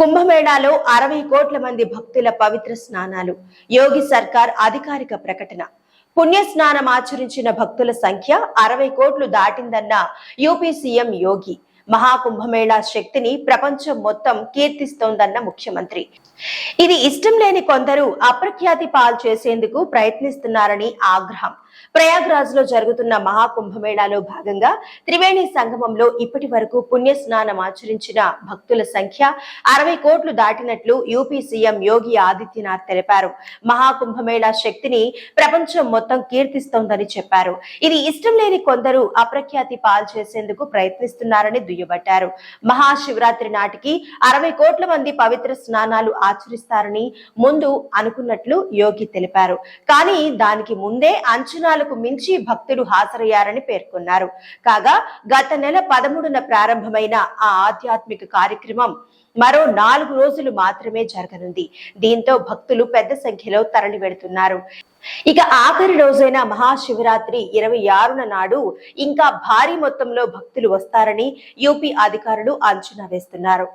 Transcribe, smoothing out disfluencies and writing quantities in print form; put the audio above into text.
కుంభమేళాలో 60 కోట్ల మంది భక్తుల పవిత్ర స్నానాలు. యోగి సర్కార్ అధికారిక ప్రకటన. పుణ్య స్నానం ఆచరించిన భక్తుల సంఖ్య 60 కోట్లు దాటిందన్న యూపీ సీఎం యోగి. మహాకుంభమేళా శక్తిని ప్రపంచం మొత్తం కీర్తిస్తోందన్న ముఖ్యమంత్రి. ఇది ఇష్టం లేని కొందరు అప్రఖ్యాతి పాలు చేసేందుకు ప్రయత్నిస్తున్నారని ఆగ్రహం. ప్రయాగ్రాజ్ లో జరుగుతున్న మహాకుంభమేళాలో భాగంగా త్రివేణి సంగమంలో ఇప్పటి వరకు పుణ్య స్నానం ఆచరించిన భక్తుల సంఖ్య 60 కోట్లు దాటినట్లు యూపీ సీఎం యోగి ఆదిత్యనాథ్ తెలిపారు. మహాకుంభమేళా శక్తిని ప్రపంచం మొత్తం కీర్తిస్తోందని చెప్పారు. ఇది ఇష్టం లేని కొందరు అప్రఖ్యాతి పాలు చేసేందుకు ప్రయత్నిస్తున్నారని దుయ్యబట్టారు. మహాశివరాత్రి నాటికి 60 కోట్ల మంది పవిత్ర స్నానాలు ఆచరిస్తారని ముందు అనుకున్నట్లు యోగి తెలిపారు. కానీ దానికి ముందే అంచనాలకు మించి భక్తులు హాజరయ్యారని పేర్కొన్నారు. కాగా గత నెల 13న ప్రారంభమైన ఆ ఆధ్యాత్మిక కార్యక్రమం మరో 4 రోజులు మాత్రమే జరగనుంది. దీంతో భక్తులు పెద్ద సంఖ్యలో తరలి వెడుతున్నారు. ఇక ఆఖరి రోజైన మహాశివరాత్రి 26న నాడు ఇంకా భారీ మొత్తంలో భక్తులు వస్తారని యూపీ అధికారులు అంచనా వేస్తున్నారు.